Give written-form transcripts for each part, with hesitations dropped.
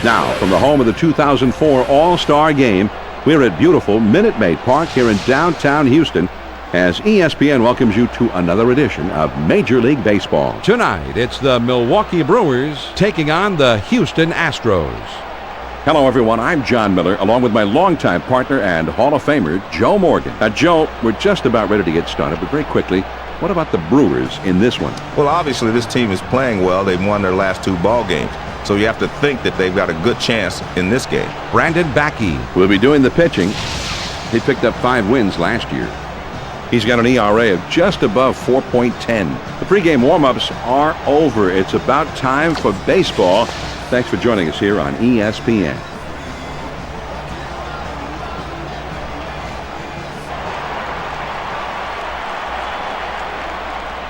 Now, from the home of the 2004 All-Star Game, we're at beautiful Minute Maid Park here in downtown Houston as ESPN welcomes you to another edition of Major League Baseball. Tonight, it's the Milwaukee Brewers taking on the Houston Astros. Hello, everyone. I'm John Miller, along with my longtime partner and Hall of Famer, Joe Morgan. Joe, we're just about ready to get started, but very quickly, what about the Brewers in this one? Well, obviously, this team is playing well. They've won their last 2 ball games. So you have to think that they've got a good chance in this game. Brandon Backey will be doing the pitching. He picked up 5 wins last year. He's got an ERA of just above 4.10. The pregame warm-ups are over. It's about time for baseball. Thanks for joining us here on ESPN.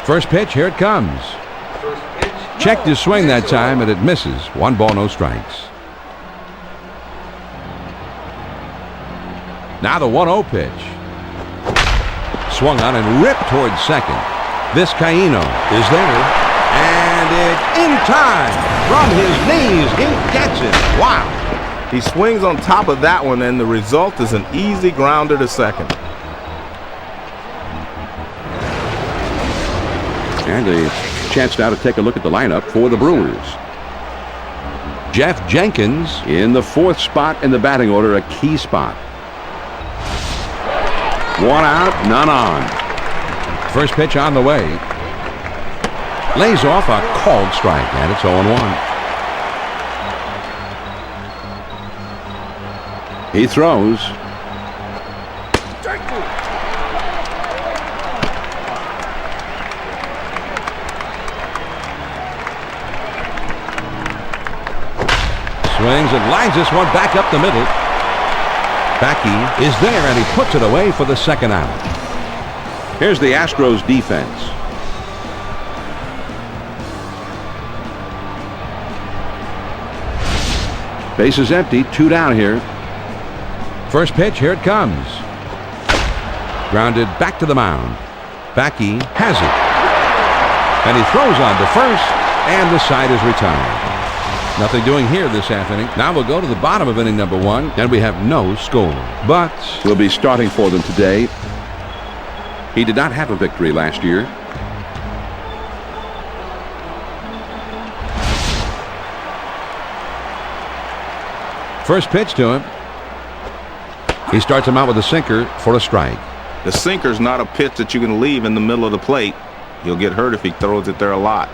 First pitch, here it comes. Checked his swing that time, and it misses. 1 ball, no strikes. Now the 1-0 pitch. Swung on and ripped towards second. Vizcaíno is there, and it's in time. From his knees, he gets it. Wow. He swings on top of that one, and the result is an easy grounder to second. And a chance now to take a look at the lineup for the Brewers. Jeff Jenkins in the 4th spot in the batting order, a key spot. 1 out, none on. First pitch on the way. Lays off a called strike, and it's 0-1. He throws. Swings and lines this one back up the middle. Backey is there, and he puts it away for the 2nd out. Here's the Astros defense. Base is empty, 2 down here. First pitch, here it comes. Grounded back to the mound. Backey has it. And he throws on to first, and the side is retired. Nothing doing here this half inning. Now we'll go to the bottom of inning number 1, and we have no score. But we'll be starting for them today. He did not have a victory last year. First pitch to him. He starts him out with a sinker for a strike. The sinker's not a pitch that you can leave in the middle of the plate. He'll get hurt if he throws it there a lot.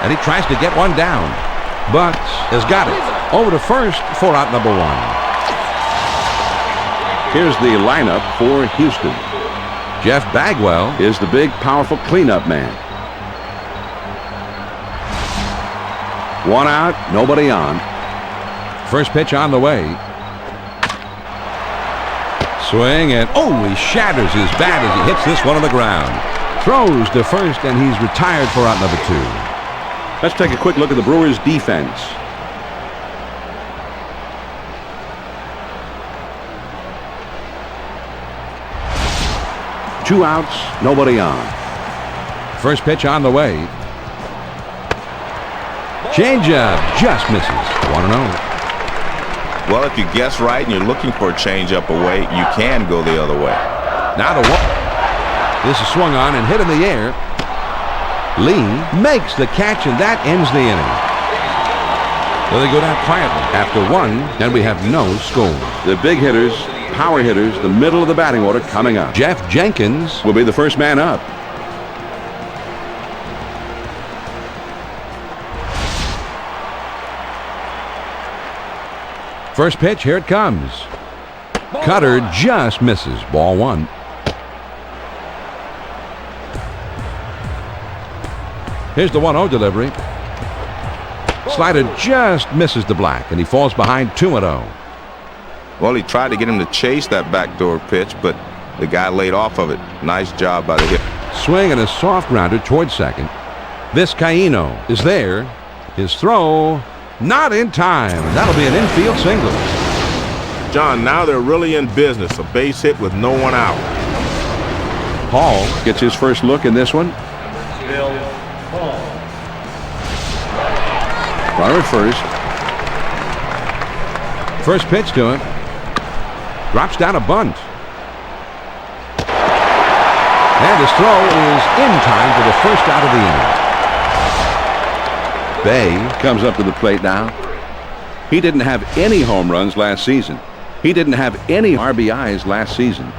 And he tries to get one down, but has got it. Over to first for out number 1. Here's the lineup for Houston. Jeff Bagwell is the big, powerful cleanup man. 1 out, nobody on. First pitch on the way. Swing, and he shatters his bat as he hits this one on the ground. Throws to first, and he's retired for out number 2. Let's take a quick look at the Brewers' defense. Two outs, nobody on. First pitch on the way. Changeup just misses. 1-0. Well, if you guess right and you're looking for a changeup away, you can go the other way. Now the 1. This is swung on and hit in the air. Lee makes the catch, and that ends the inning. So they go down quietly after 1, and we have no score. The big hitters, power hitters, the middle of the batting order coming up. Jeff Jenkins will be the first man up. First pitch, here it comes. Cutter just misses. Ball 1. Here's the 1-0 delivery. Slider just misses the black, and he falls behind 2-0. Well, he tried to get him to chase that backdoor pitch, but the guy laid off of it. Nice job by the hitter. Swing and a soft grounder towards second. Vizcaíno is there. His throw, not in time. And that'll be an infield single. John, now they're really in business. A base hit with no one out. Hall gets his first look in this one. Runner at first. First pitch to him. Drops down a bunt. And his throw is in time for the first out of the inning. Bay comes up to the plate now. He didn't have any home runs last season. He didn't have any RBIs last season.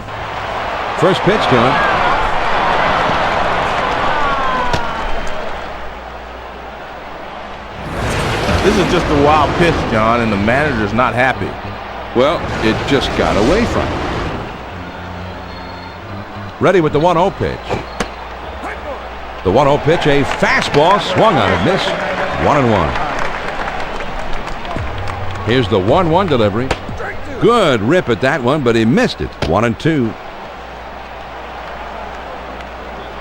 First pitch to him. This is just a wild pitch, John, and the manager's not happy. Well, it just got away from him. Ready with the 1-0 pitch. The 1-0 pitch, a fastball, swung on and missed. 1-1. Here's the 1-1 delivery. Good rip at that one, but he missed it. 1-2.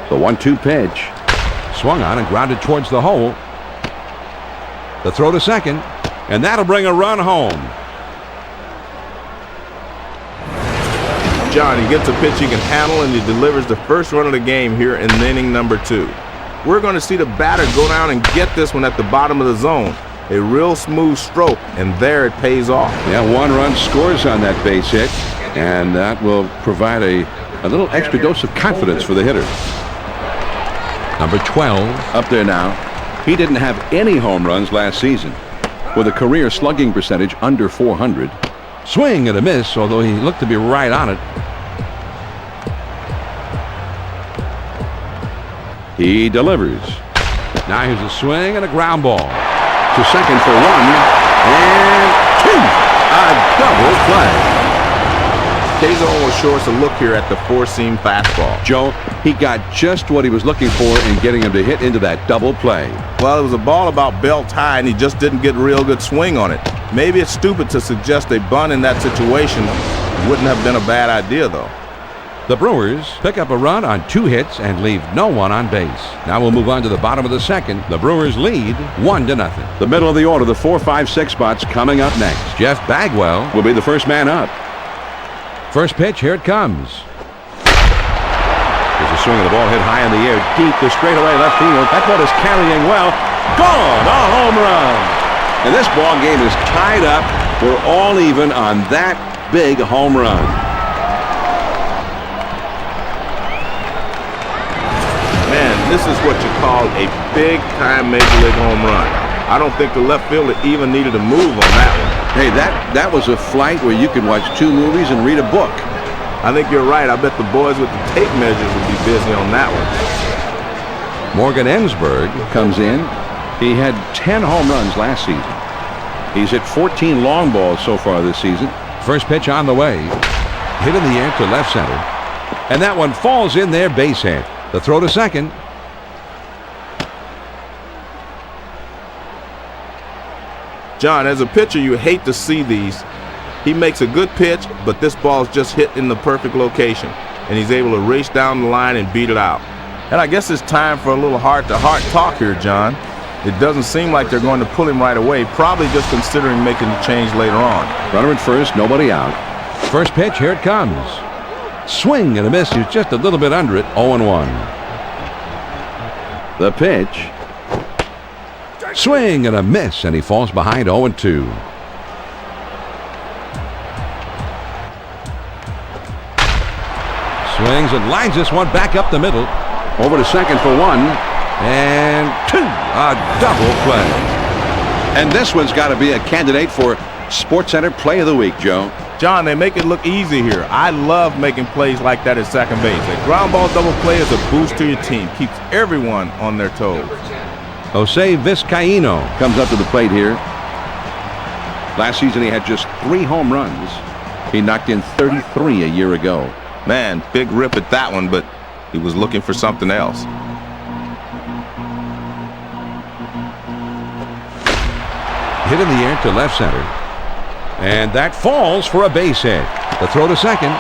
The 1-2 pitch. Swung on and grounded towards the hole. The throw to second, and that'll bring a run home. John, he gets a pitch he can handle, and he delivers the first run of the game here in inning number 2. We're going to see the batter go down and get this one at the bottom of the zone. A real smooth stroke, and there it pays off. Yeah, 1 run scores on that base hit, and that will provide a little extra dose of confidence for the hitter. Number 12 up there now. He didn't have any home runs last season, with a career slugging percentage under 400. Swing and a miss, although he looked to be right on it. He delivers. Now here's a swing and a ground ball. To second for 1, and 2. A double play. Kazon was showing us a look here at the 4-seam fastball. Joe, he got just what he was looking for in getting him to hit into that double play. Well, it was a ball about belt high, and he just didn't get a real good swing on it. Maybe it's stupid to suggest a bunt in that situation. Wouldn't have been a bad idea, though. The Brewers pick up a run on 2 hits and leave no one on base. Now we'll move on to the bottom of the second. The Brewers lead 1-0. The middle of the order, the 4, 5, 6 spots coming up next. Jeff Bagwell will be the first man up. First pitch, here it comes. There's a swing of the ball hit high in the air, deep to straightaway left field. That ball is carrying well. Gone, a home run. And this ball game is tied up. We're all even on that big home run. Man, this is what you call a big-time Major League home run. I don't think the left fielder even needed to move on that one. Hey, that was a flight where you could watch 2 movies and read a book. I think you're right. I bet the boys with the tape measures would be busy on that one. Morgan Ensberg comes in. He had 10 home runs last season. He's hit 14 long balls so far this season. First pitch on the way. Hit in the air to left center. And that one falls in there, base hit. The throw to second. John, as a pitcher, you hate to see these. He makes a good pitch, but this ball's just hit in the perfect location, and he's able to race down the line and beat it out. And I guess it's time for a little heart-to-heart talk here, John. It doesn't seem like they're going to pull him right away, probably just considering making the change later on. Runner at first, nobody out. First pitch, here it comes. Swing and a miss. He's just a little bit under it, 0-1. The pitch. Swing and a miss, and he falls behind 0-2. Swings and lines this one back up the middle. Over to second for 1, and 2. A double play. And this one's got to be a candidate for SportsCenter Play of the Week, Joe. John, they make it look easy here. I love making plays like that at second base. A ground ball double play is a boost to your team. Keeps everyone on their toes. Jose Vizcaíno comes up to the plate here. Last season he had just 3 home runs. He knocked in 33 a year ago. Man, big rip at that one, but he was looking for something else. Hit in the air to left center. And that falls for a base hit. The throw to second.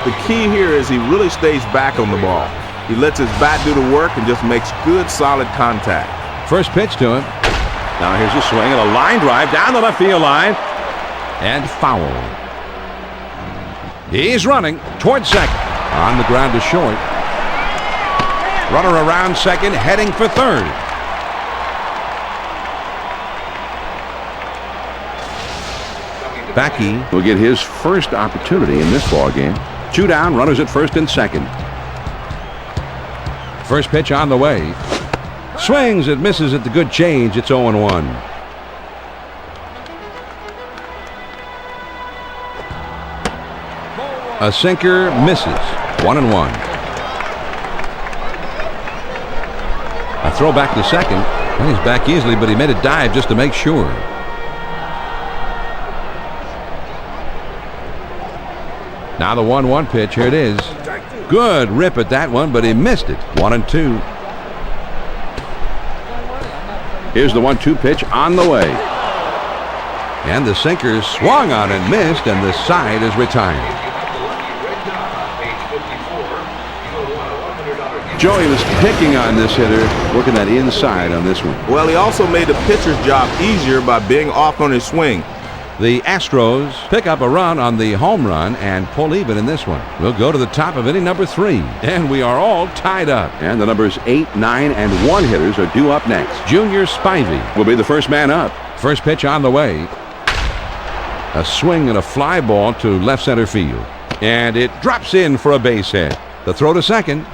The key here is he really stays back on the ball. He lets his bat do the work and just makes good, solid contact. First pitch to him. Now here's a swing and a line drive down the left field line. And foul. He's running toward second. On the ground to short. Runner around second, heading for third. Backey will get his first opportunity in this ball game. 2 down, runners at first and second. First pitch on the way. Swings, it misses at the good change. It's 0-1. A sinker misses. 1-1. A throw back to second. And he's back easily, but he made a dive just to make sure. Now the 1-1 pitch. Here it is. Good rip at that one, but he missed it. 1-2. Here's the 1-2 pitch on the way. And the sinker swung on and missed, and the side is retired. Joey was picking on this hitter, working that inside on this one. Well, he also made the pitcher's job easier by being off on his swing. The Astros pick up a run on the home run and pull even in this one. We'll go to the top of inning number 3, and we are all tied up. And the numbers 8, 9, and 1 hitters are due up next. Junior Spivey will be the first man up. First pitch on the way. A swing and a fly ball to left center field. And it drops in for a base hit. The throw to second.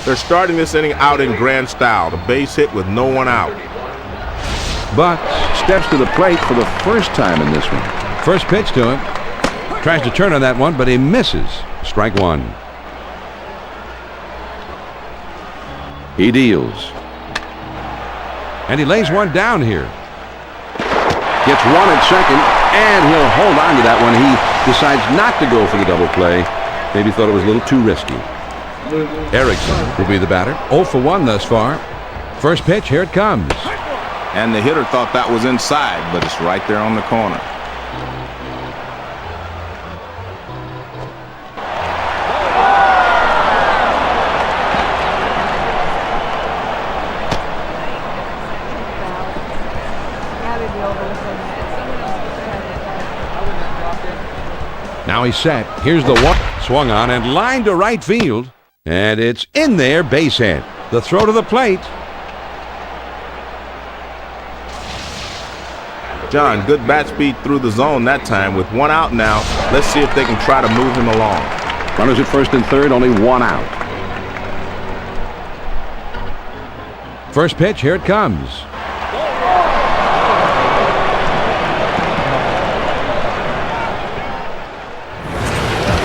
They're starting this inning out in grand style. The base hit with no one out. But steps to the plate for the first time in this one. First pitch to him. Tries to turn on that one, but he misses. Strike 1. He deals. And he lays one down here. Gets one at second, and he'll hold on to that one. He decides not to go for the double play. Maybe thought it was a little too risky. Erickson will be the batter. 0 for 1 thus far. First pitch, here it comes. And the hitter thought that was inside, but it's right there on the corner. Now he's set. Here's the one. Swung on and lined to right field. And it's in there, base hit. The throw to the plate. John, good bat speed through the zone that time. With 1 out now, let's see if they can try to move him along. Runners at first and third, only 1 out. First pitch, here it comes.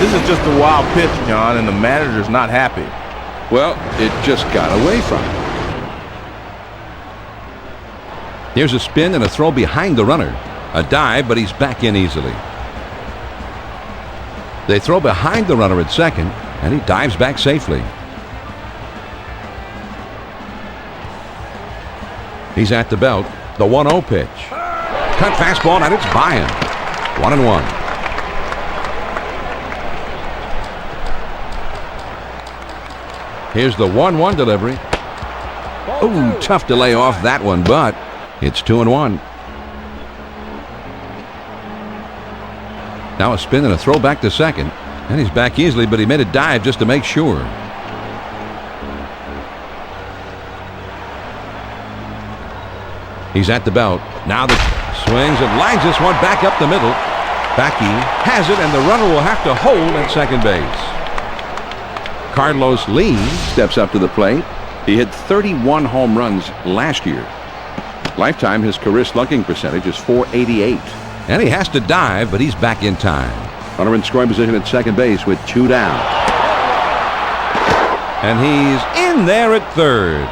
This is just a wild pitch, John, and the manager's not happy. Well, it just got away from him. Here's a spin and a throw behind the runner. A dive, but he's back in easily. They throw behind the runner at second, and he dives back safely. He's at the belt. The 1-0 pitch. Cut fastball, and it's by him. 1-1. Here's the 1-1 delivery. Ooh, tough to lay off that one, but it's 2-1. Now a spin and a throw back to second. And he's back easily, but he made a dive just to make sure. He's at the belt. Now the swings and lines this one back up the middle. Backey has it, and the runner will have to hold at second base. Carlos Lee steps up to the plate. He hit 31 home runs last year. Lifetime, his career slugging percentage is .488. And he has to dive, but he's back in time. Runner in scoring position at second base with 2 down. And he's in there at third.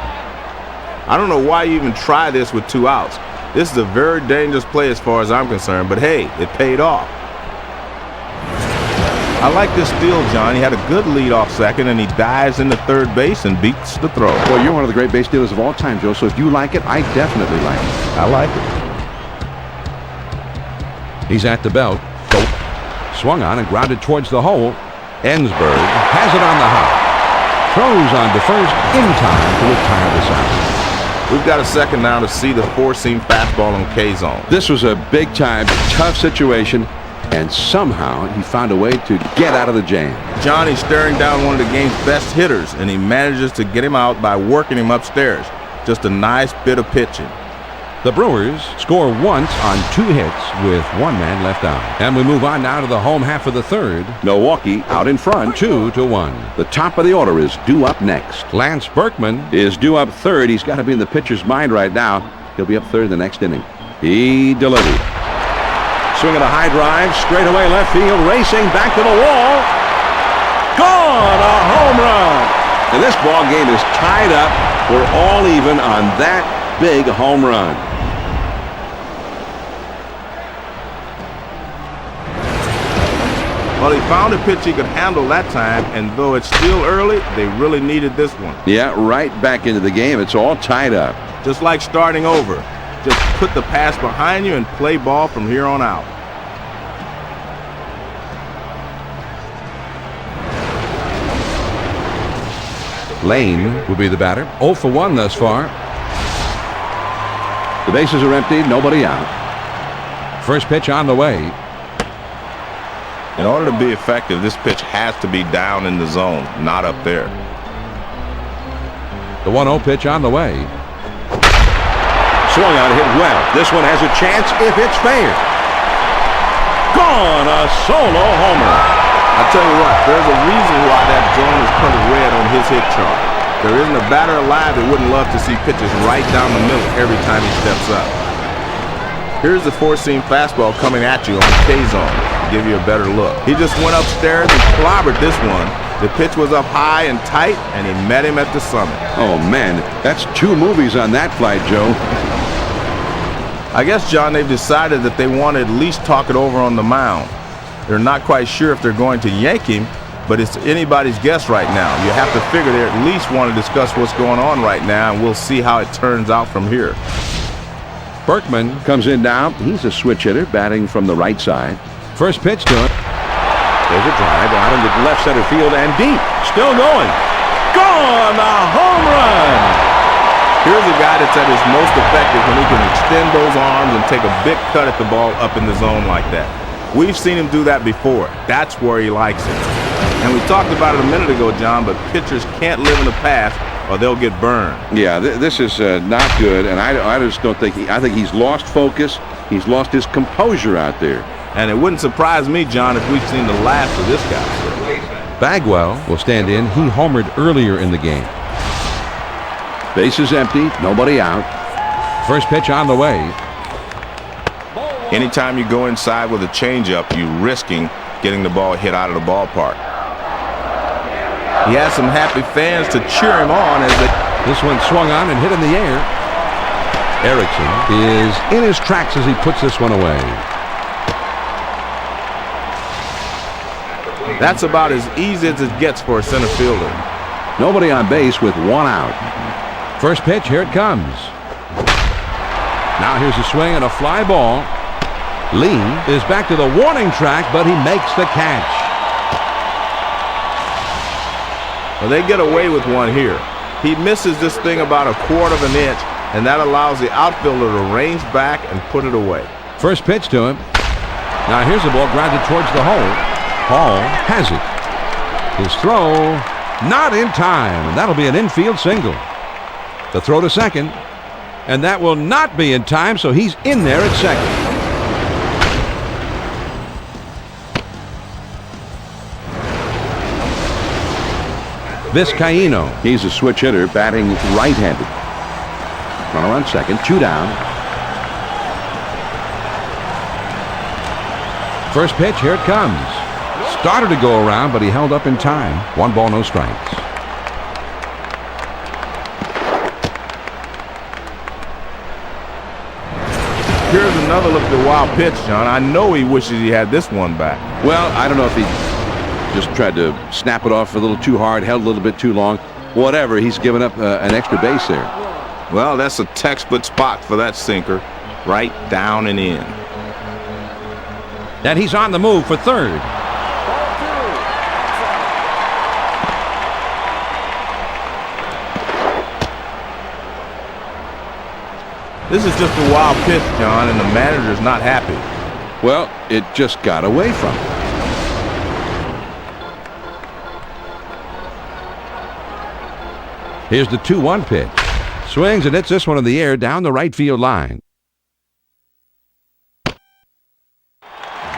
I don't know why you even try this with 2 outs. This is a very dangerous play as far as I'm concerned, but hey, it paid off. I like this steal, John. He had a good lead off second, and he dives into third base and beats the throw. Well, you're one of the great base stealers of all time, Joe, so if you like it, I definitely like it. I like it. He's at the belt. Swung on and grounded towards the hole. Ensberg has it on the hop. Throws on to first in time to retire the side. We've got a second now to see the 4-seam fastball on K-zone. This was a big-time, tough situation, and somehow he found a way to get out of the jam. Johnny's staring down one of the game's best hitters, and he manages to get him out by working him upstairs. Just a nice bit of pitching. The Brewers score once on 2 hits with 1 man left out. And we move on now to the home half of the third. Milwaukee out in front, 2-1. The top of the order is due up next. Lance Berkman is due up third. He's got to be in the pitcher's mind right now. He'll be up third in the next inning. He delivered. Swing at a high drive, straight away left field, racing back to the wall. Gone! A home run! And this ball game is tied up. We're all even on that big home run. Well, he found a pitch he could handle that time, and though it's still early, they really needed this one. Yeah, right back into the game. It's all tied up. Just like starting over. Just put the pass behind you and play ball from here on out. Lane will be the batter. 0 for 1 thus far. The bases are empty, nobody out. First pitch on the way. In order to be effective, this pitch has to be down in the zone, not up there. The 1-0 pitch on the way. Swung on, hit well. This one has a chance if it's fair. Gone, a solo homer. I tell you what, there's a reason why that zone is colored red on his hit chart. There isn't a batter alive that wouldn't love to see pitches right down the middle every time he steps up. Here's the 4-seam fastball coming at you on the K-zone to give you a better look. He just went upstairs and clobbered this one. The pitch was up high and tight, and he met him at the summit. Oh, man, that's 2 movies on that flight, Joe. I guess, John, they've decided that they want to at least talk it over on the mound. They're not quite sure if they're going to yank him, but it's anybody's guess right now. You have to figure they at least want to discuss what's going on right now, and we'll see how it turns out from here. Berkman comes in now. He's a switch hitter, batting from the right side. First pitch to him. There's a drive out into left center field and deep. Still going. Gone! A home run! Here's a guy that's at his most effective when he can extend those arms and take a big cut at the ball up in the zone like that. We've seen him do that before. That's where he likes it. And we talked about it a minute ago, John, but pitchers can't live in the past or they'll get burned. Yeah, this is not good, and I just don't think I think he's lost focus. He's lost his composure out there. And it wouldn't surprise me, John, if we've seen the last of this guy. Bagwell will stand in. He homered earlier in the game. Bases empty, nobody out. First pitch on the way. Anytime you go inside with a changeup, you're risking getting the ball hit out of the ballpark. He has some happy fans to cheer him on as this one swung on and hit in the air. Erickson is in his tracks as he puts this one away. That's about as easy as it gets for a center fielder. Nobody on base with 1 out. First pitch, here it comes. Now here's a swing and a fly ball. Lee is back to the warning track, but he makes the catch. Well, they get away with one here. He misses this thing about 1/4 of an inch, and that allows the outfielder to range back and put it away. First pitch to him. Now here's the ball grounded towards the hole. Hall has it. His throw not in time, and that'll be an infield single. The throw to second, and that will not be in time, so he's in there at second. Vizcaíno, he's a switch hitter, batting right-handed. Runner on second, 2 down. First pitch, here it comes. Started to go around, but he held up in time. 1 ball, no strikes. Here's another look at the wild pitch, John. I know he wishes he had this one back. Well, I don't know if he just tried to snap it off a little too hard, held a little bit too long. Whatever, he's given up an extra base there. Well, that's a textbook spot for that sinker. Right down and in. And he's on the move for third. This is just a wild pitch, John, and the manager's not happy. Well, it just got away from him. Here's the 2-1 pitch. Swings and hits this one in the air down the right field line.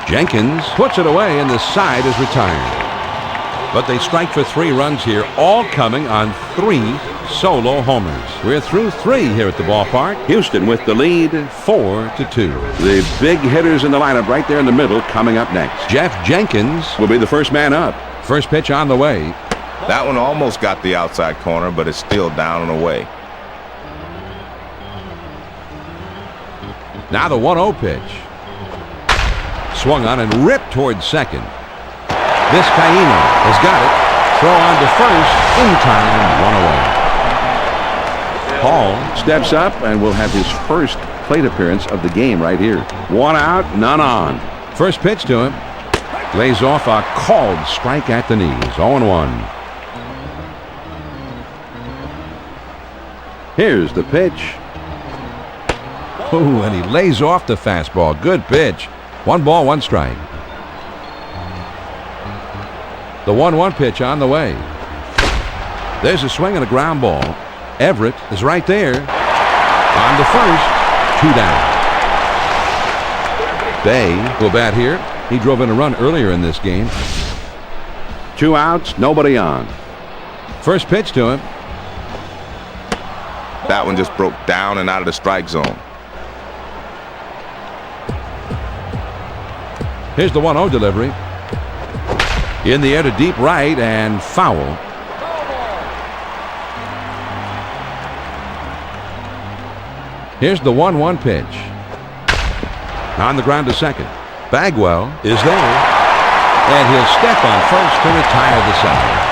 Jenkins puts it away and the side is retired. But they strike for 3 runs here, all coming on 3 solo homers. We're through 3 here at the ballpark. Houston with the lead 4-2. The big hitters in the lineup right there in the middle coming up next. Jeff Jenkins will be the first man up. First pitch on the way. That one almost got the outside corner, but it's still down and away. Now the 1-0 pitch. Swung on and ripped towards second. Vizcaíno has got it. Throw on to first. In time, 1 away. Paul steps up and will have his first plate appearance of the game right here. 1 out, none on. First pitch to him. Lays off a called strike at the knees. 0-1. Here's the pitch. Oh, and he lays off the fastball. Good pitch. 1 ball, 1 strike. The 1-1 pitch on the way. There's a swing and a ground ball. Everett is right there. On to first. 2 down. Bay will bat here. He drove in a run earlier in this game. 2 outs, nobody on. First pitch to him. That one just broke down and out of the strike zone. Here's the 1-0 delivery. In the air to deep right and foul. Here's the 1-1 pitch. On the ground to second. Bagwell is there. And he'll step on first to retire the side.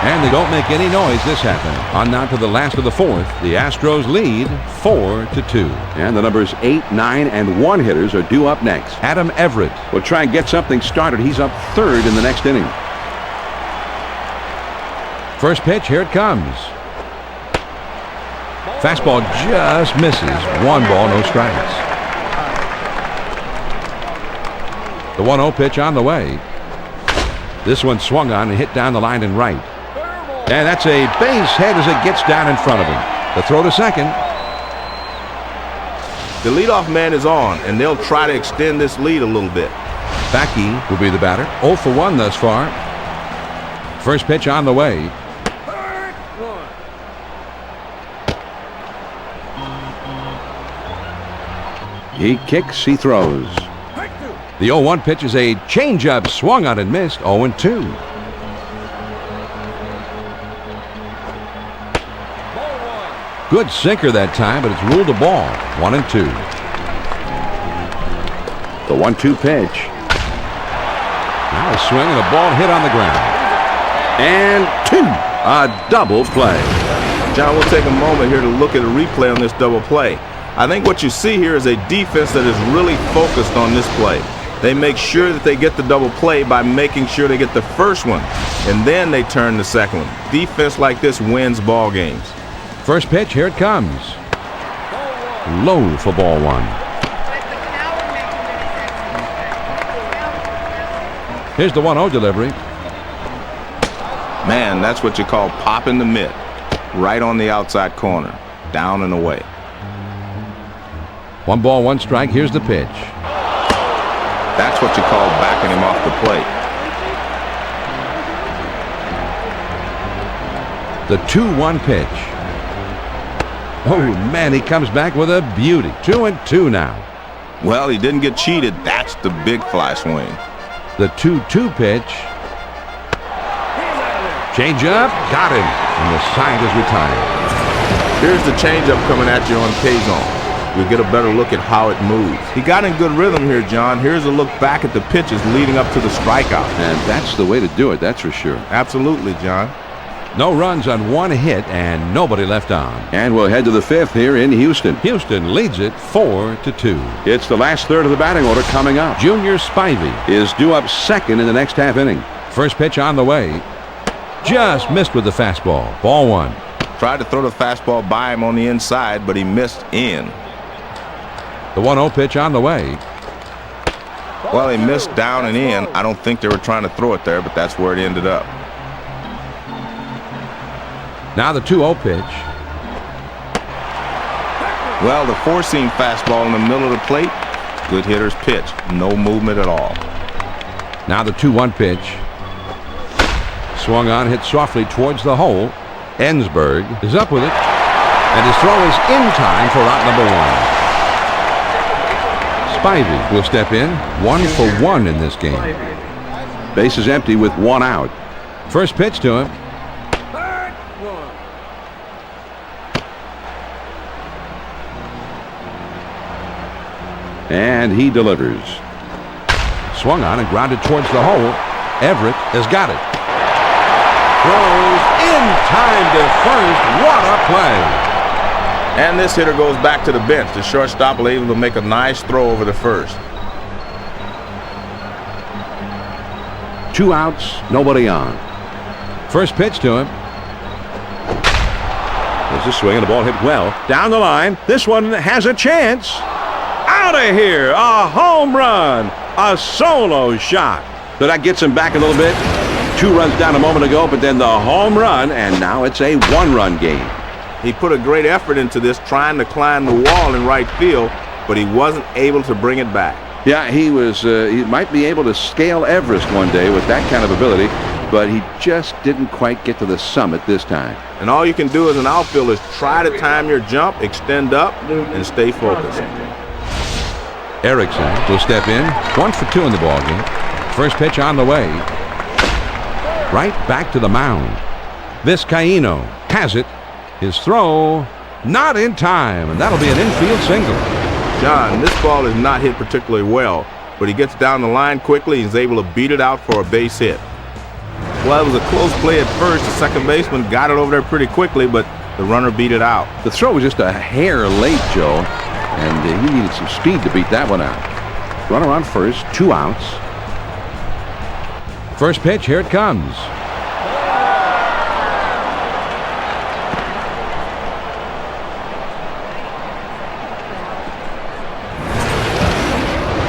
And they don't make any noise this happened. On now to the last of the 4th. The Astros lead 4-2. And the numbers 8, 9, and 1 hitters are due up next. Adam Everett will try and get something started. He's up 3rd in the next inning. First pitch, here it comes. Fastball just misses. 1 ball, no strikes. The 1-0 pitch on the way. This one swung on and hit down the line and right. And that's a base hit as it gets down in front of him. The throw to second. The leadoff man is on, and they'll try to extend this lead a little bit. Backey will be the batter. 0 for 1 thus far. First pitch on the way. He kicks, he throws. The 0-1 pitch is a changeup, swung on and missed. 0-2. Good sinker that time, but it's ruled a ball. 1-2. The 1-2 pitch. Now a swing and a ball hit on the ground. And 2. A double play. John, we'll take a moment here to look at a replay on this double play. I think what you see here is a defense that is really focused on this play. They make sure that they get the double play by making sure they get the first one, and then they turn the second one. Defense like this wins ball games. First pitch, here it comes. Low for ball 1. Here's the 1-0 delivery. Man, that's what you call popping the mitt. Right on the outside corner. Down and away. 1 ball, 1 strike. Here's the pitch. That's what you call backing him off the plate. The 2-1 pitch. Oh, man, he comes back with a beauty. 2-2 now. Well, he didn't get cheated. That's the big fly swing. The 2-2 pitch. Changeup, got him. And the side is retired. Here's the changeup coming at you on K-zone. You'll get a better look at how it moves. He got in good rhythm here, John. Here's a look back at the pitches leading up to the strikeout. And that's the way to do it, that's for sure. Absolutely, John. No runs on 1 hit and nobody left on. And we'll head to the 5th here in Houston. Houston leads it 4-2. It's the last third of the batting order coming up. Junior Spivey is due up 2nd in the next half inning. First pitch on the way. Just missed with the fastball. Ball 1. Tried to throw the fastball by him on the inside, but he missed in. The 1-0 pitch on the way. Well, they missed down and in. I don't think they were trying to throw it there, but that's where it ended up. Now the 2-0 pitch. Well, the four-seam fastball in the middle of the plate. Good hitter's pitch. No movement at all. Now the 2-1 pitch. Swung on, hit softly towards the hole. Ensberg is up with it. And his throw is in time for out number 1. Spivey will step in. 1 for 1 in this game. Base is empty with 1 out. First pitch to him. And he delivers. Swung on and grounded towards the hole. Everett has got it. Throws in time to first. What a play. And this hitter goes back to the bench. The shortstop was able to make a nice throw over the first. 2 outs, nobody on. First pitch to him. There's a swing and the ball hit well. Down the line. This one has a chance. Out of here. A home run. A solo shot. So that gets him back a little bit. 2 runs down a moment ago, but then the home run, and now it's a 1-run game. He put a great effort into this, trying to climb the wall in right field, but he wasn't able to bring it back. Yeah, he was. He might be able to scale Everest one day with that kind of ability, but he just didn't quite get to the summit this time. And all you can do as an outfielder is try to time your jump, extend up, and stay focused. Erickson will step in. 1 for 2 in the ballgame. First pitch on the way. Right back to the mound. Vizcaíno has it. His throw not in time, and that'll be an infield single. John, this ball is not hit particularly well, but he gets down the line quickly and is able to beat it out for a base hit. Well, it was a close play at first. The second baseman got it over there pretty quickly, but the runner beat it out. The throw was just a hair late, Joe, and he needed some speed to beat that one out. Runner on first, 2 outs. First pitch, here it comes.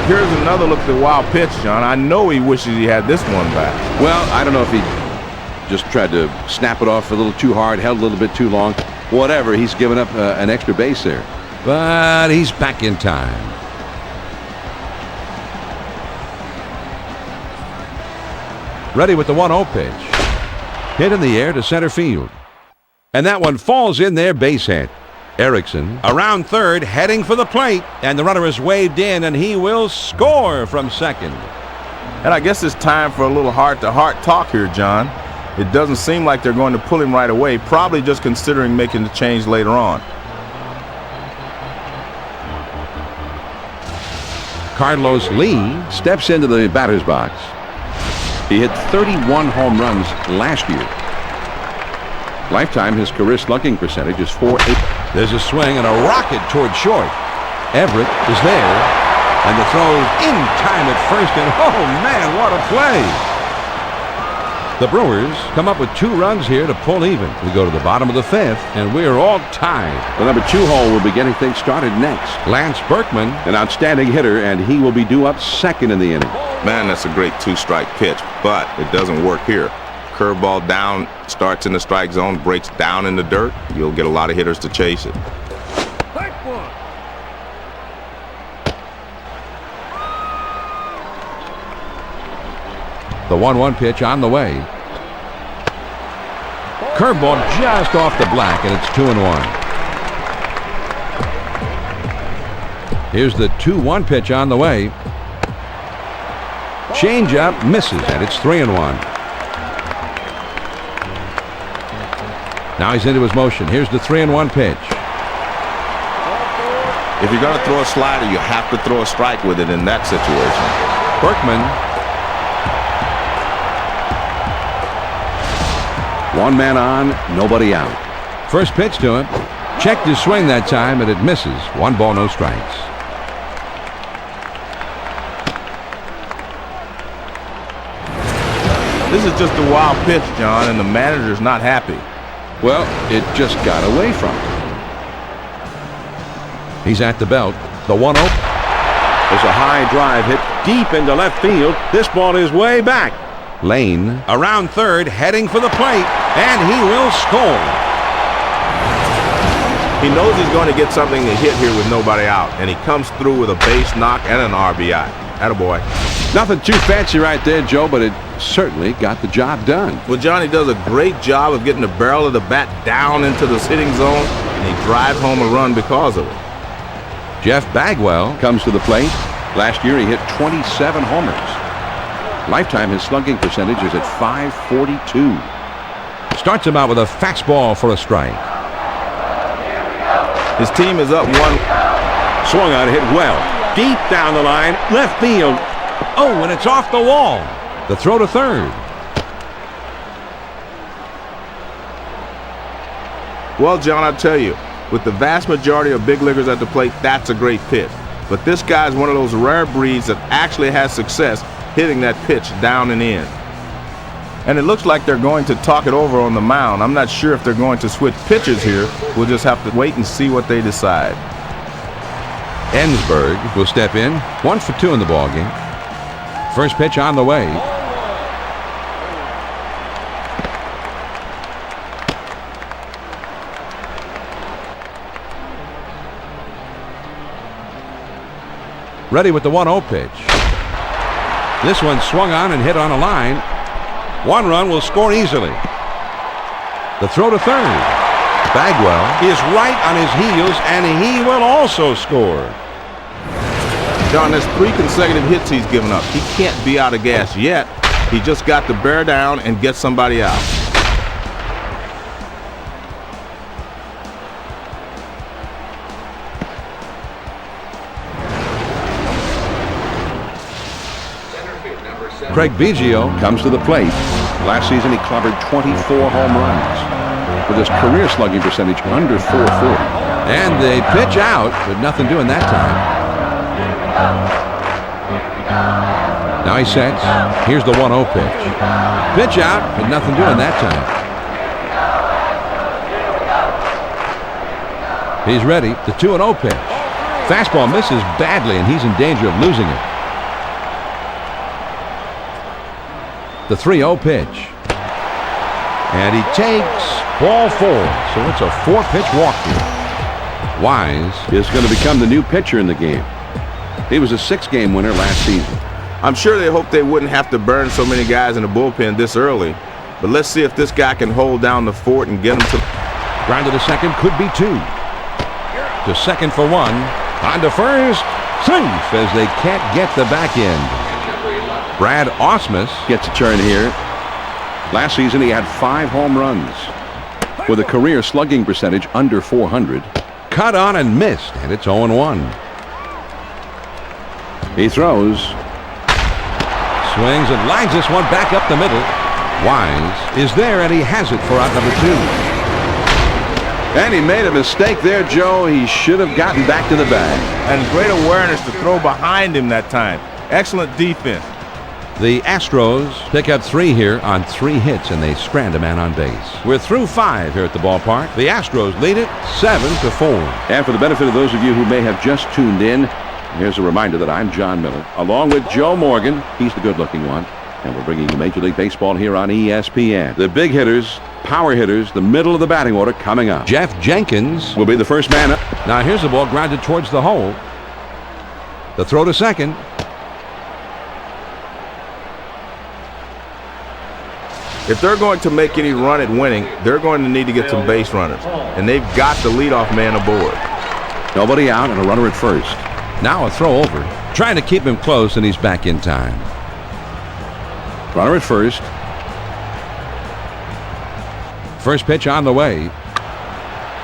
Here's another look at the wild pitch, John. I know he wishes he had this one back. Well, I don't know if he just tried to snap it off a little too hard, held a little bit too long. Whatever, he's given up an extra base there. But he's back in time. Ready with the 1-0 pitch. Hit in the air to center field. And that one falls in there, base hit. Erickson around third, heading for the plate, and the runner is waved in, and he will score from second. And I guess it's time for a little heart-to-heart talk here, John. It doesn't seem like they're going to pull him right away, probably just considering making the change later on. Carlos Lee steps into the batter's box. He hit 31 home runs last year. Lifetime, his career slugging percentage is .48. There's a swing and a rocket toward short. Everett is there, and the throw in time at first, and oh man, what a play! The Brewers come up with 2 runs here to pull even. We go to the bottom of the 5th, and we're all tied. The number 2 hole will be getting things started next. Lance Berkman, an outstanding hitter, and he will be due up second in the inning. Man, that's a great 2-strike pitch, but it doesn't work here. Curveball down, starts in the strike zone, breaks down in the dirt. You'll get a lot of hitters to chase it. The 1-1 pitch on the way. Curveball just off the black, and it's 2-1. Here's the 2-1 pitch on the way. Changeup misses, and it's 3-1. Now he's into his motion. Here's the 3-1 pitch. If you're going to throw a slider, you have to throw a strike with it in that situation. Berkman. 1 man on, nobody out. First pitch to him. Checked his swing that time, and it misses. 1 ball, no strikes. This is just a wild pitch, John, and the manager's not happy. Well, it just got away from him. He's at the belt. The 1-0. There's a high drive hit deep into left field. This ball is way back. Lane around third, heading for the plate, and he will score. He knows he's going to get something to hit here with nobody out, and he comes through with a base knock and an RBI. Attaboy. Nothing too fancy right there, Joe, but it certainly got the job done. Well, Johnny does a great job of getting the barrel of the bat down into the hitting zone, and he drives home a run because of it. Jeff Bagwell comes to the plate. Last year he hit 27 homers. Lifetime his slugging percentage is at .542. Starts him out with a fastball for a strike. His team is up 1. Swung on, hit well. Deep down the line, left field. Oh, and it's off the wall. The throw to third. Well, John, I'll tell you, with the vast majority of big leaguers at the plate, that's a great pitch. But this guy's one of those rare breeds that actually has success hitting that pitch down and in. And it looks like they're going to talk it over on the mound. I'm not sure if they're going to switch pitchers here. We'll just have to wait and see what they decide. Ensberg will step in. 1 for 2 in the ballgame. First pitch on the way. Ready with the 1-0 pitch. This one swung on and hit on a line. 1 run will score easily. The throw to third. Bagwell is right on his heels, and he will also score. John, there's 3 consecutive hits he's given up. He can't be out of gas yet. He just got to bear down and get somebody out. Craig Biggio comes to the plate. Last season he clobbered 24 home runs with his career slugging percentage under .440. And they pitch out, but nothing doing that time. Now he sets. Here's the 1-0 pitch. Pitch out, but nothing doing that time. He's ready. The 2-0 pitch. Fastball misses badly, and he's in danger of losing it. The 3-0 pitch. And he takes ball 4. So it's a 4-pitch walkthrough. Wise is going to become the new pitcher in the game. He was a 6-game winner last season. I'm sure they hoped they wouldn't have to burn so many guys in the bullpen this early. But let's see if this guy can hold down the fort and get him to... Ground to the second, could be 2. To second for 1. On to first. Safe as they can't get the back end. Brad Ausmus gets a turn here. Last season he had 5 home runs with a career slugging percentage under .400. Cut on and missed, and it's 0-1. He throws. Swings and lines this one back up the middle. Wise is there, and he has it for out number 2. And he made a mistake there, Joe. He should have gotten back to the bag. And great awareness to throw behind him that time. Excellent defense. The Astros pick up 3 here on 3 hits, and they strand a man on base. We're through 5 here at the ballpark. The Astros lead it 7-4. And for the benefit of those of you who may have just tuned in, here's a reminder that I'm John Miller, along with Joe Morgan. He's the good-looking one. And we're bringing you Major League Baseball here on ESPN. The big hitters, power hitters, the middle of the batting order coming up. Jeff Jenkins will be the first man up. Now here's the ball grounded towards the hole. The throw to second. If they're going to make any run at winning, they're going to need to get some base runners. And they've got the leadoff man aboard. Nobody out and a runner at first. Now a throw over. Trying to keep him close, and he's back in time. Runner at first. First pitch on the way.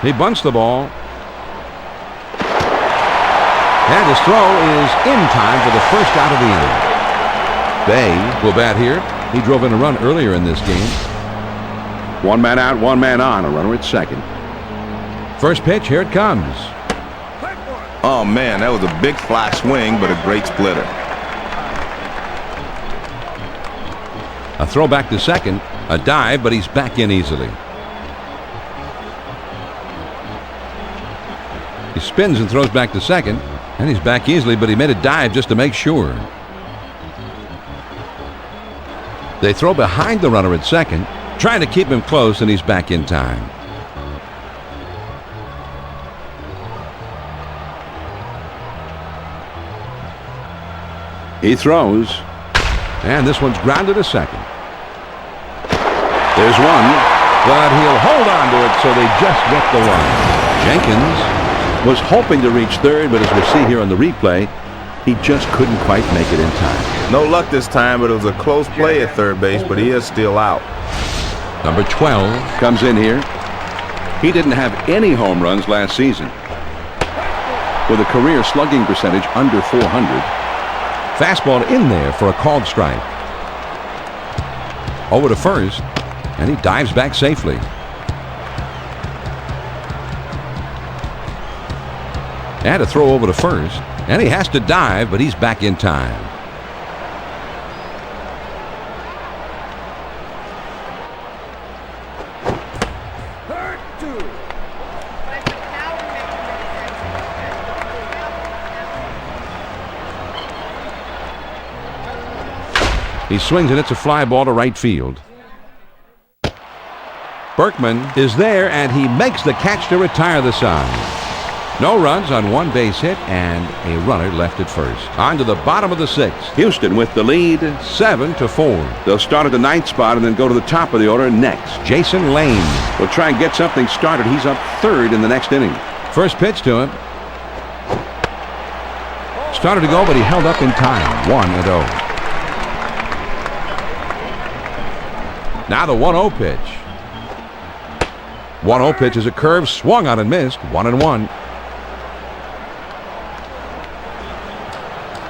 He bunts the ball. And his throw is in time for the first out of the inning. Bay will bat here. He drove in a run earlier in this game. 1 man out, 1 man on. A runner at second. First pitch, here it comes. Oh, man, that was a big fly swing, but a great splitter. A throw back to second. A dive, but he's back in easily. He spins and throws back to second. And he's back easily, but he made a dive just to make sure. They throw behind the runner at second, trying to keep him close, and he's back in time. He throws, and this one's grounded to second. There's one, but he'll hold on to it, so they just get the one. Jenkins was hoping to reach third, but as we see here on the replay, he just couldn't quite make it in time. No luck this time, but it was a close play at third base, but he is still out. Number 12 comes in here. He didn't have any home runs last season. With a career slugging percentage under 400. Fastball in there for a called strike. Over to first, and he dives back safely. And a throw over to first, and he has to dive, but he's back in time. He swings, and it's a fly ball to right field. Berkman is there, and he makes the catch to retire the side. No runs on one base hit and a runner left at first. On to the bottom of the sixth. Houston with the lead, 7-4. They'll start at the ninth spot and then go to the top of the order next. Jason Lane will try and get something started. He's up third in the next inning. First pitch to him. Started to go, but he held up in time. 1-0. Now the 1-0 pitch. 1-0 pitch is a curve, swung on and missed. 1-1.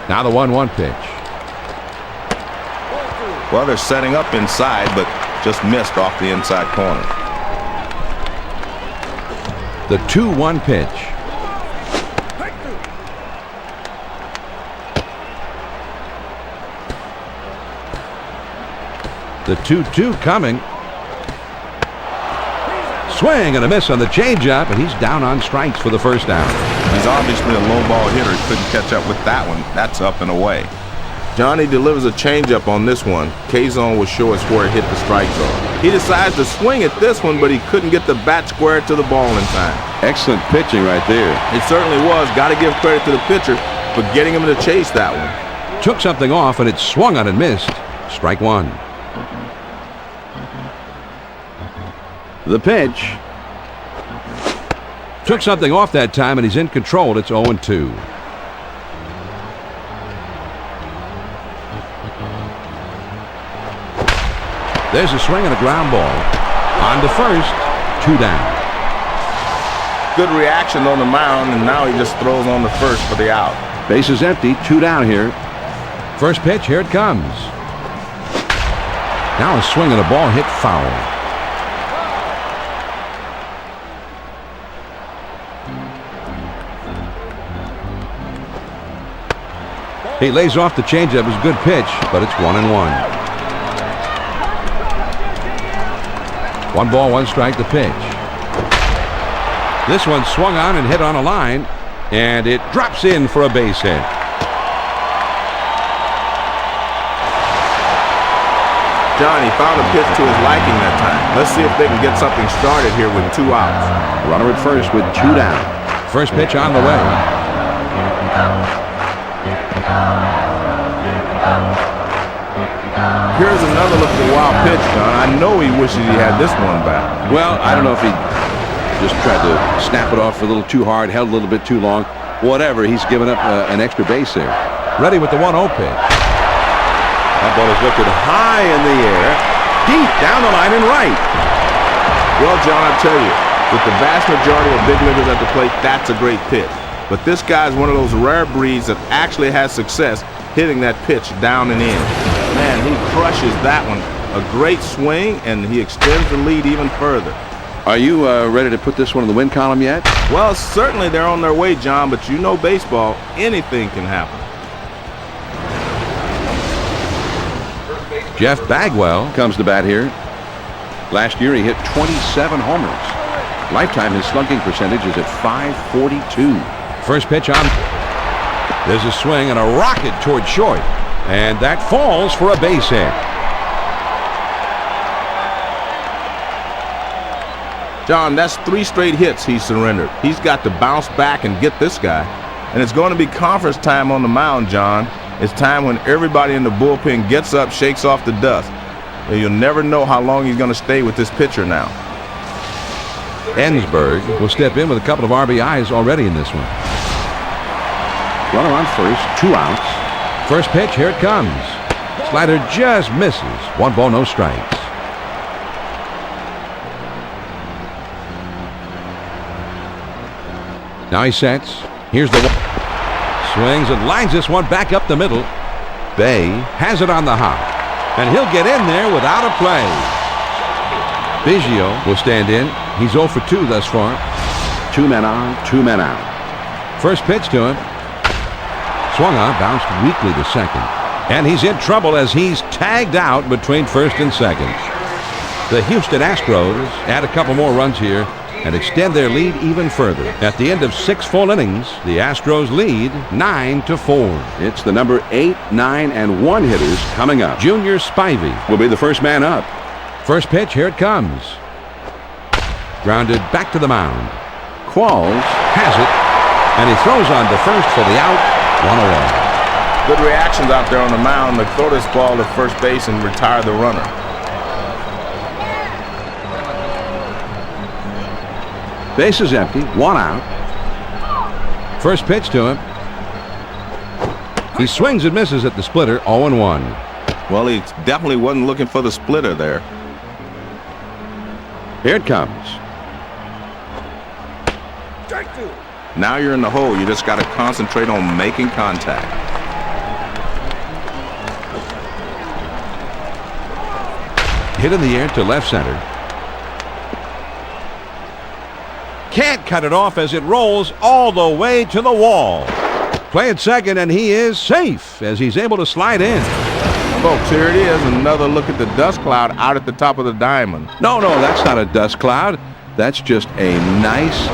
Now the 1-1 pitch. Well, they're setting up inside, but just missed off the inside corner. The 2-1 pitch. The 2-2 coming. Swing and a miss on the changeup, and he's down on strikes for the first down. He's obviously a low ball hitter. He couldn't catch up with that one. That's up and away. Johnny delivers a changeup on this one. K-Zone will show us where it hit the strike zone. He decides to swing at this one, but he couldn't get the bat square to the ball in time. Excellent pitching right there. It certainly was. Got to give credit to the pitcher for getting him to chase that one. Took something off, and it swung on and missed. Strike one. The pitch. Took something off that time, and he's in control. It's 0-2. There's a swing and a ground ball. On to first. 2 down. Good reaction on the mound, and now he just throws on the first for the out. Base is empty. 2 down here. First pitch. Here it comes. Now a swing and a ball hit foul. He lays off the changeup. It's a good pitch, but it's 1-1. 1 ball, 1 strike, the pitch. This one swung on and hit on a line, and it drops in for a base hit. Johnny found a pitch to his liking that time. Let's see if they can get something started here with 2 outs. Runner at first with 2 down. First pitch on the way. Here's another look at the wild pitch, John. I know he wishes he had this one back. Well, I don't know if he just tried to snap it off a little too hard, held a little bit too long. Whatever, he's given up an extra base there. Ready with the 1-0 pitch. That ball is lifted high in the air, deep down the line and right. Well, John, I tell you, with the vast majority of big leaguers at the plate, that's a great pitch. But this guy's one of those rare breeds that actually has success hitting that pitch down and in. Man, he crushes that one. A great swing, and he extends the lead even further. Are you ready to put this one in the win column yet? Well, certainly they're on their way, John, but you know baseball, anything can happen. Jeff Bagwell comes to bat here. Last year he hit 27 homers. Lifetime his slugging percentage is at .542. First pitch on. There's a swing and a rocket toward short. And that falls for a base hit. John, that's 3 straight hits he surrendered. He's got to bounce back and get this guy. And it's going to be conference time on the mound, John. It's time when everybody in the bullpen gets up, shakes off the dust. And you'll never know how long he's going to stay with this pitcher now. Ensberg will step in with a couple of RBIs already in this one. Runner on first, 2 outs. First pitch, here it comes. Slider just misses. 1 ball, no strikes. Now he sets. Here's the swings and lines this one back up the middle. Bay has it on the hop, and he'll get in there without a play. Biggio will stand in. He's 0 for 2 thus far. 2 men on, 2 men out. First pitch to him. Swung on, bounced weakly to second. And he's in trouble as he's tagged out between first and second. The Houston Astros add a couple more runs here and extend their lead even further. At the end of 6 full innings, the Astros lead 9-4. It's the number 8, 9, and 1 hitters coming up. Junior Spivey will be the first man up. First pitch, here it comes. Grounded back to the mound. Qualls has it, and he throws on to first for the out. 1 away. Good reactions out there on the mound to throw this ball to first base and retire the runner. Base is empty, 1 out. First pitch to him. He swings and misses at the splitter, 0-1. Well, he definitely wasn't looking for the splitter there. Here it comes. Now you're in the hole. You just got to concentrate on making contact. Hit in the air to left center. Can't cut it off as it rolls all the way to the wall. Play at second, and he is safe as he's able to slide in. Folks, here it is. Another look at the dust cloud out at the top of the diamond. No, that's not a dust cloud. That's just a nice,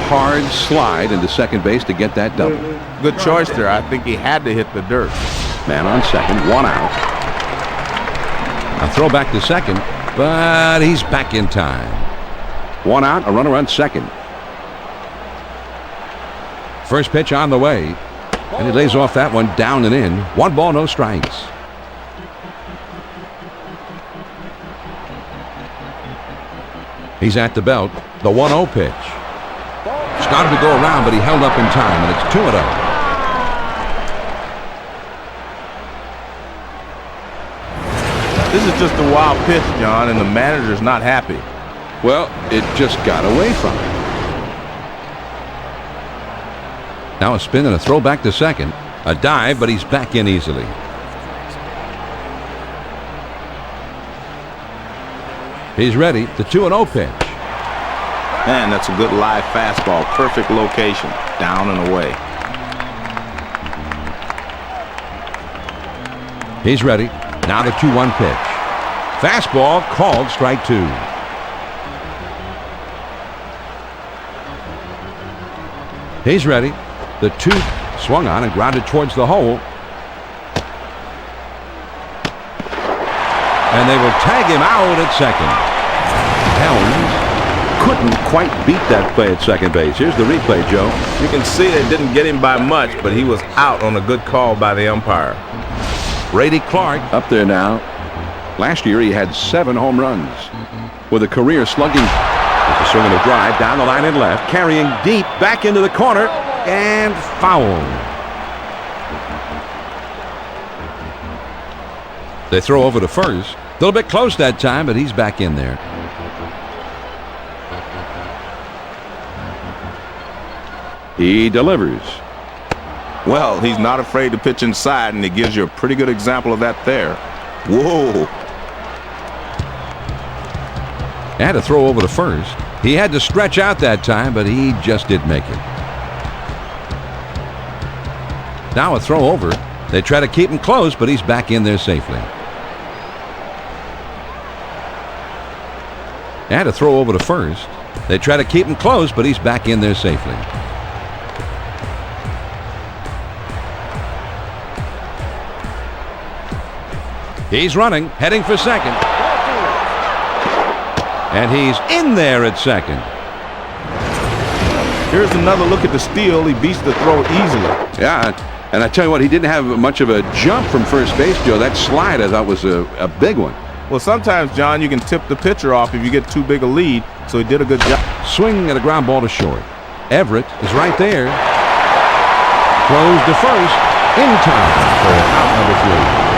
hard slide into second base to get that double. Good choice there. I think he had to hit the dirt. Man on second, 1 out. A throw back to second, but he's back in time. 1 out, a runner on second. First pitch on the way, and he lays off that one down and in. 1 ball, no strikes. He's at the belt. The 1-0 pitch. Started to go around, but he held up in time, and it's 2-0. This is just a wild pitch, John, and the manager's not happy. Well, it just got away from him. Now a spin and a throw back to second. A dive, but he's back in easily. He's ready. The 2-0 pitch. Man, that's a good live fastball. Perfect location. Down and away. He's ready. Now the 2-1 pitch. Fastball called strike 2. He's ready. The 2 swung on and grounded towards the hole. And they will tag him out at second. Helms couldn't quite beat that play at second base. Here's the replay, Joe. You can see they didn't get him by much, but he was out on a good call by the umpire. Brady Clark up there now. Last year he had 7 home runs with a career slugging. There's a swing and a drive down the line and left, carrying deep back into the corner and foul. They throw over to first. A little bit close that time, but he's back in there. He delivers. Well, he's not afraid to pitch inside, and he gives you a pretty good example of that there. Whoa. And a throw over to first. He had to stretch out that time, but he just didn't make it. Now a throw over. They try to keep him close, but he's back in there safely. And a throw over to first. They try to keep him close, but he's back in there safely. He's running, heading for second. And he's in there at second. Here's another look at the steal. He beats the throw easily. Yeah, and I tell you what, he didn't have much of a jump from first base, Joe. That slide, I thought, was a big one. Well, sometimes, John, you can tip the pitcher off if you get too big a lead, so he did a good job. Swing and a ground ball to short. Everett is right there. Throws to first in time for out number 3.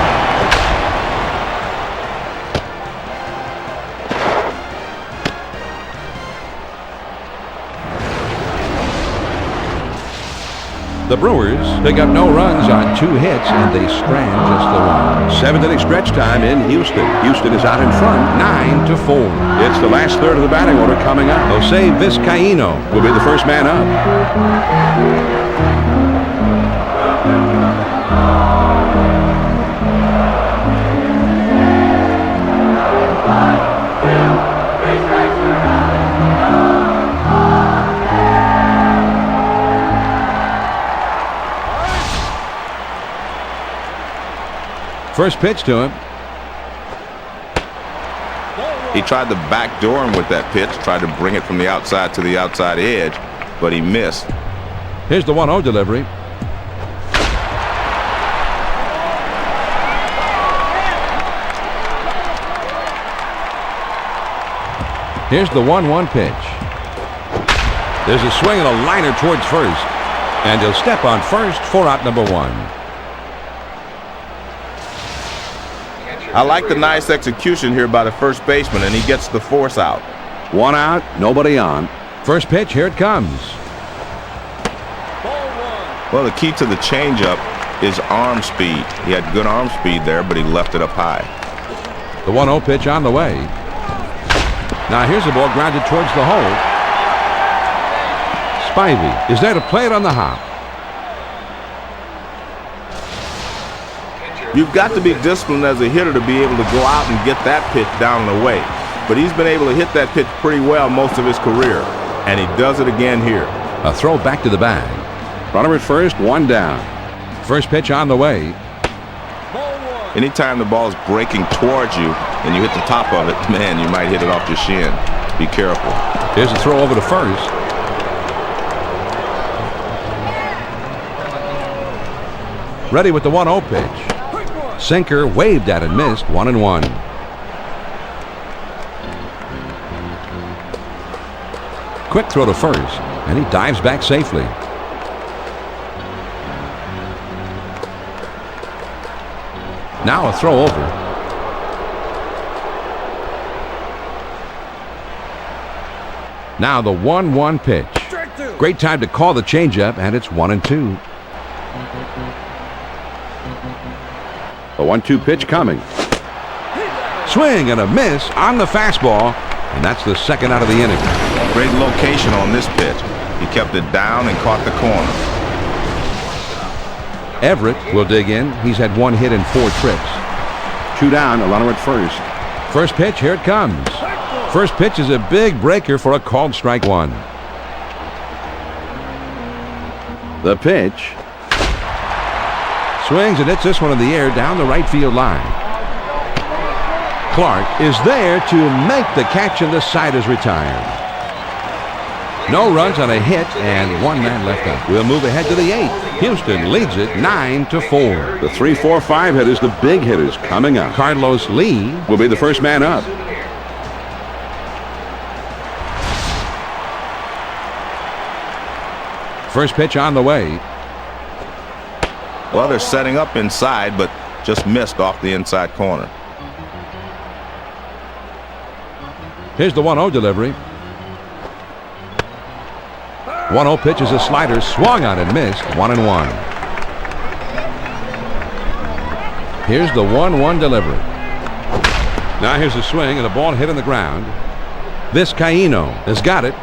The Brewers pick up no runs on 2 hits, and they strand just the 1. 7th inning stretch time in Houston. Houston is out in front, 9-4. It's the last third of the batting order coming up. Jose Vizcaíno will be the first man up. First pitch to him. He tried to backdoor him with that pitch, tried to bring it from the outside to the outside edge, but he missed. Here's the 1-0 delivery. Here's the 1-1 pitch. There's a swing and a liner towards first, and he'll step on first for out number 1. I like the nice execution here by the first baseman, and he gets the force out. 1 out, nobody on. First pitch, here it comes. Well, the key to the changeup is arm speed. He had good arm speed there, but he left it up high. The 1-0 pitch on the way. Now here's the ball grounded towards the hole. Spivey is there to play it on the hop. You've got to be disciplined as a hitter to be able to go out and get that pitch down and away. But he's been able to hit that pitch pretty well most of his career, and he does it again here. A throw back to the bag. Runner at first, 1 down. First pitch on the way. Anytime the ball is breaking towards you and you hit the top of it, man, you might hit it off your shin. Be careful. Here's a throw over to first. Ready with the 1-0 pitch. Sinker waved at and missed, 1-1. Quick throw to first, and he dives back safely. Now a throw over. Now the 1-1 pitch. Great time to call the changeup, and it's 1-2. A 1-2 pitch coming. Swing and a miss on the fastball, and that's the second out of the inning. Great location on this pitch. He kept it down and caught the corner. Everett will dig in. He's had 1 hit in 4 trips. 2 down, a runner at first. First pitch, here it comes. First pitch is a big breaker for a called strike 1. The pitch. Swings and hits this one in the air down the right field line. Clark is there to make the catch, and the side is retired. No runs on a hit and 1 man left out. We'll move ahead to the 8th. Houston leads it 9-4. The 3-4-5 hitters, the big hitters coming up. Carlos Lee will be the first man up. First pitch on the way. Well, they're setting up inside, but just missed off the inside corner. Here's the 1-0 delivery. 1-0 pitch is a slider, swung on and missed, 1-1. Here's the 1-1 delivery. Now here's a swing and a ball hit on the ground. Vizcaíno has got it.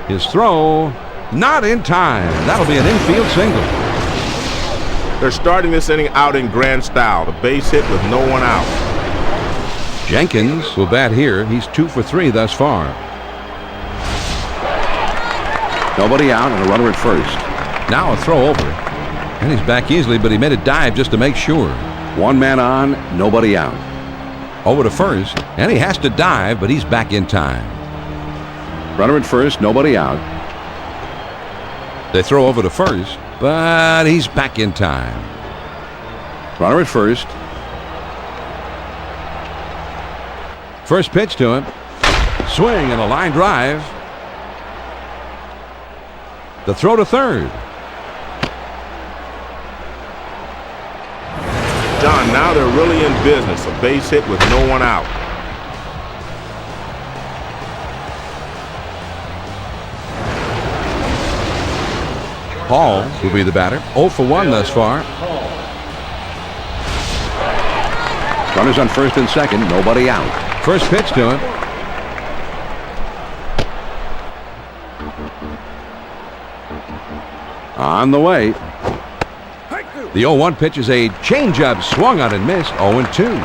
His throw, not in time. That'll be an infield single. They're starting this inning out in grand style. The base hit with no one out. Jenkins will bat here. He's 2 for 3 thus far. Nobody out and a runner at first. Now a throw over. And he's back easily, but he made a dive just to make sure. 1 man on, nobody out. Over to first, and he has to dive, but he's back in time. Runner at first, nobody out. They throw over to first, but he's back in time. Runner at first. First pitch to him. Swing and a line drive. The throw to third. John, now they're really in business. A base hit with no one out. Hall will be the batter. 0 for 1 thus far. Runners on first and second, nobody out. First pitch to him. On the way. The 0-1 pitch is a changeup, swung on and missed. 0-2.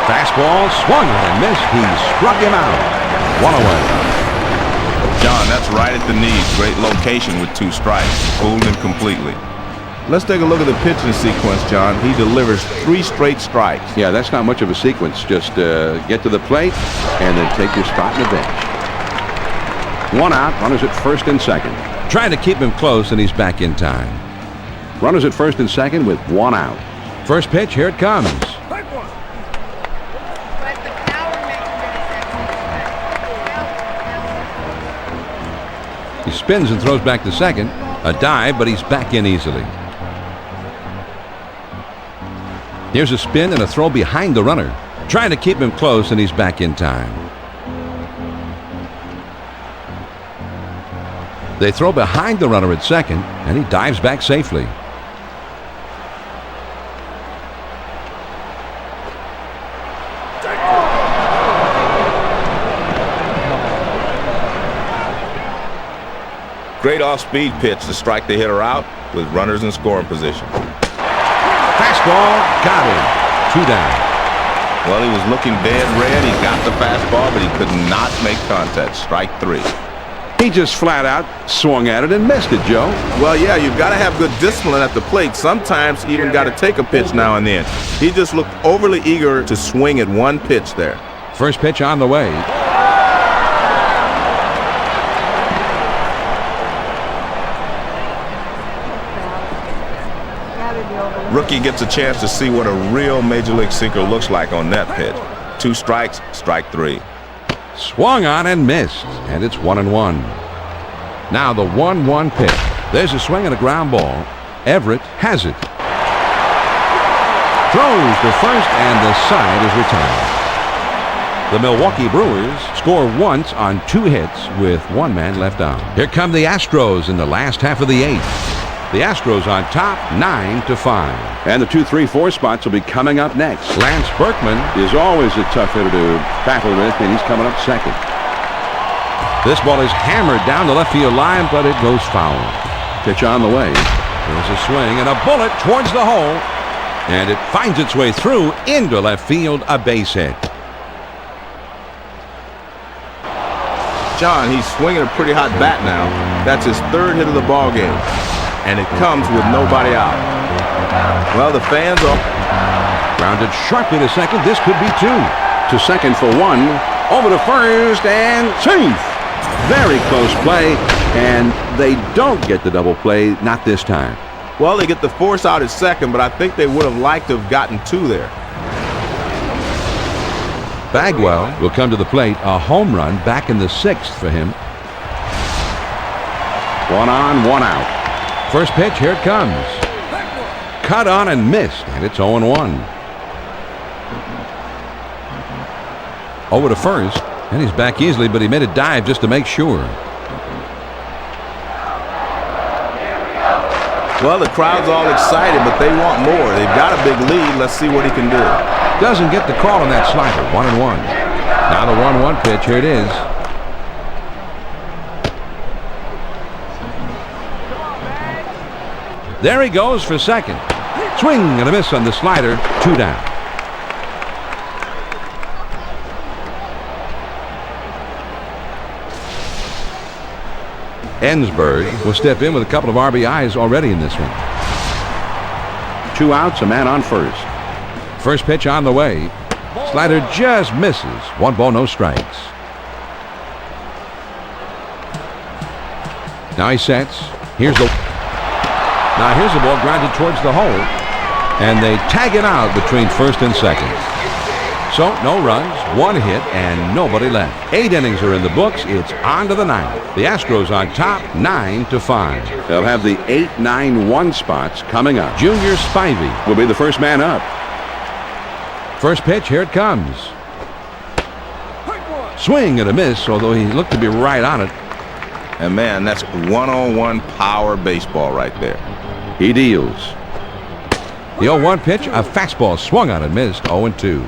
Fastball swung on and missed. He struck him out. 1 away. John, that's right at the knees. Great location with 2 strikes. Fooled him completely. Let's take a look at the pitching sequence, John. He delivers 3 straight strikes. Yeah, that's not much of a sequence. Just get to the plate and then take your spot in the bench. 1 out, runners at first and second. Trying to keep him close, and he's back in time. Runners at first and second with 1 out. First pitch, here it comes. He spins and throws back to second. A dive, but he's back in easily. Here's a spin and a throw behind the runner. Trying to keep him close, and he's back in time. They throw behind the runner at second, and he dives back safely. Great off-speed pitch to strike the hitter out with runners in scoring position. Fastball, got him. 2 down. Well, he was looking dead red. He got the fastball, but he could not make contact. Strike 3. He just flat out swung at it and missed it, Joe. Well, yeah, you've got to have good discipline at the plate. Sometimes even got to take a pitch now and then. He just looked overly eager to swing at one pitch there. First pitch on the way. Rookie gets a chance to see what a real Major League sinker looks like on that pitch. 2 strikes, strike 3. Swung on and missed, and it's 1-1. Now the 1-1 pitch. There's a swing and a ground ball. Everett has it. Throws to first, and the side is retired. The Milwaukee Brewers score once on 2 hits with 1 man left on. Here come the Astros in the last half of the 8th. The Astros on top, 9-5. And the 2-3-4 spots will be coming up next. Lance Berkman is always a tough hitter to battle with, and he's coming up second. This ball is hammered down the left field line, but it goes foul. Pitch on the way. There's a swing and a bullet towards the hole, and it finds its way through into left field, a base hit. John, he's swinging a pretty hot bat now. That's his 3rd hit of the ball game. And it comes with nobody out. Well, the fans are grounded sharply to second. This could be 2. To second for 1. Over to first and safe. Very close play, and they don't get the double play, not this time. Well, they get the force out at second, but I think they would have liked to have gotten 2 there. Bagwell will come to the plate. A home run back in the 6th for him. 1 on, 1 out. First pitch, here it comes. Cut on and missed, and it's 0-1. Over to first, and he's back easily, but he made a dive just to make sure. Well, the crowd's all excited, but they want more. They've got a big lead. Let's see what he can do. Doesn't get the call on that slider. 1-1. Now the 1-1 pitch, here it is. There he goes for second. Swing and a miss on the slider. 2 down. Ensberg will step in with a couple of RBIs already in this one. 2 outs, a man on first. First pitch on the way. Slider just misses. 1 ball, no strikes. Now he sets. Here's the ball grounded towards the hole. And they tag it out between first and second. So no runs, 1 hit, and nobody left. 8 innings are in the books. It's on to the 9th. The Astros on top, 9-5. They'll have the 8-9-1 spots coming up. Junior Spivey will be the first man up. First pitch, here it comes. Swing and a miss, although he looked to be right on it. And man, that's 101 power baseball right there. He deals. The 0-1 pitch, a fastball swung on and missed. 0-2.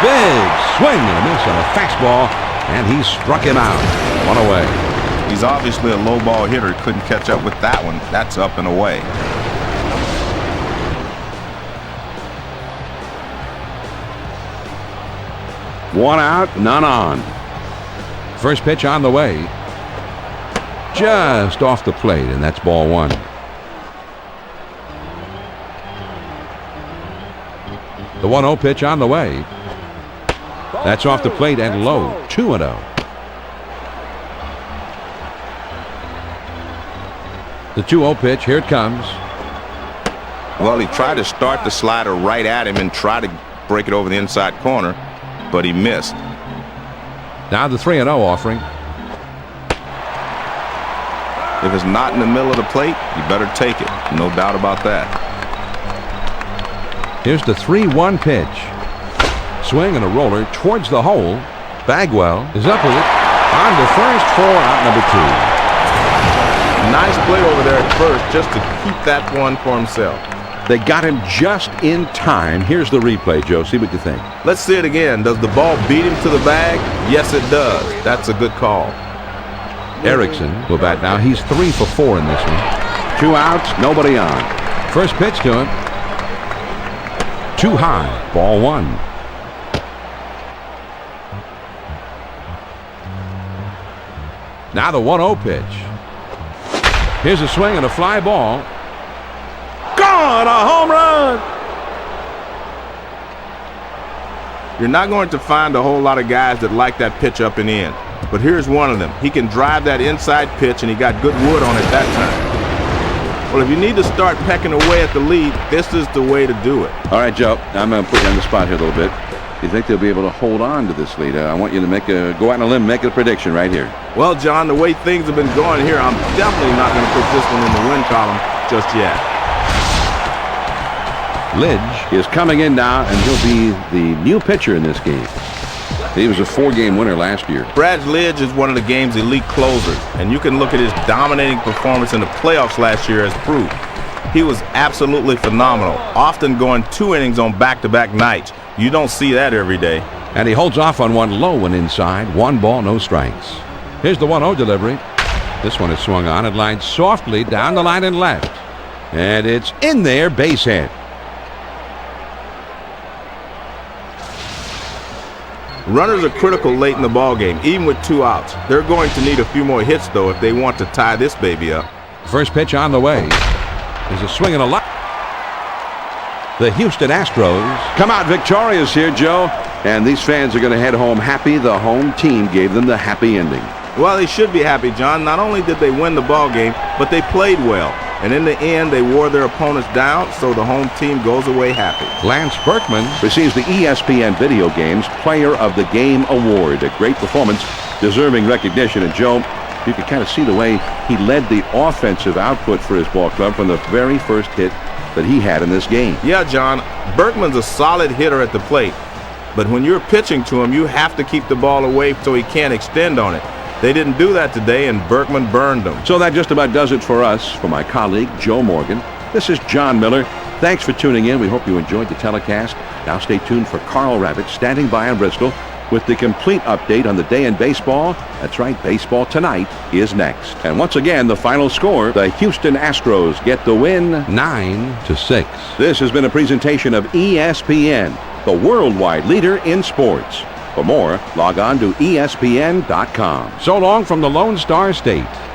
Big swing and a miss on a fastball, and he struck him out. 1 away. He's obviously a low ball hitter. Couldn't catch up with that one. That's up and away. One out, none on. First pitch on the way. Just off the plate, and that's ball 1. The 1-0 pitch on the way. That's off the plate and low. 2-0. The 2-0 pitch, here it comes. Well, he tried to start the slider right at him and try to break it over the inside corner, but he missed. Now the 3-0 offering. If it's not in the middle of the plate, you better take it. No doubt about that. Here's the 3-1 pitch. Swing and a roller towards the hole. Bagwell is up with it. On to first for out number 2. Nice play over there at first just to keep that one for himself. They got him just in time. Here's the replay, Joe. See what you think. Let's see it again. Does the ball beat him to the bag? Yes, it does. That's a good call. Erickson will bat now. He's 3 for 4 in this one. 2 outs, nobody on. First pitch to him. Too high. Ball 1. Now the 1-0 pitch. Here's a swing and a fly ball. Gone! A home run! You're not going to find a whole lot of guys that like that pitch up and in. But here's one of them. He can drive that inside pitch, and he got good wood on it that time. Well, if you need to start pecking away at the lead, this is the way to do it. All right, Joe. I'm going to put you on the spot here a little bit. Do you think they'll be able to hold on to this lead? I want you to go out on a limb and make a prediction right here. Well, John, the way things have been going here, I'm definitely not going to put this one in the win column just yet. Lidge is coming in now, and he'll be the new pitcher in this game. He was a 4-game winner last year. Brad Lidge is one of the game's elite closers, and you can look at his dominating performance in the playoffs last year as proof. He was absolutely phenomenal, often going 2 innings on back-to-back nights. You don't see that every day. And he holds off on one low and inside. 1 ball, no strikes. Here's the 1-0 delivery. This one is swung on and lined softly down the line and left. And it's in there, base hit. Runners are critical late in the ballgame, even with 2 outs. They're going to need a few more hits, though, if they want to tie this baby up. First pitch on the way. There's a swing and a lot. The Houston Astros come out victorious here, Joe. And these fans are going to head home happy. The home team gave them the happy ending. Well, they should be happy, John. Not only did they win the ball game, but they played well. And in the end, they wore their opponents down, so the home team goes away happy. Lance Berkman receives the ESPN Video Games Player of the Game Award. A great performance, deserving recognition. And, Joe, you can kind of see the way he led the offensive output for his ball club from the very first hit that he had in this game. Yeah, John, Berkman's a solid hitter at the plate. But when you're pitching to him, you have to keep the ball away so he can't extend on it. They didn't do that today, and Berkman burned them. So that just about does it for us. For my colleague, Joe Morgan, this is John Miller. Thanks for tuning in. We hope you enjoyed the telecast. Now stay tuned for Carl Rabbit standing by in Bristol with the complete update on the day in baseball. That's right, Baseball Tonight is next. And once again, the final score, the Houston Astros get the win 9-6. This has been a presentation of ESPN, the worldwide leader in sports. For more, log on to ESPN.com. So long from the Lone Star State.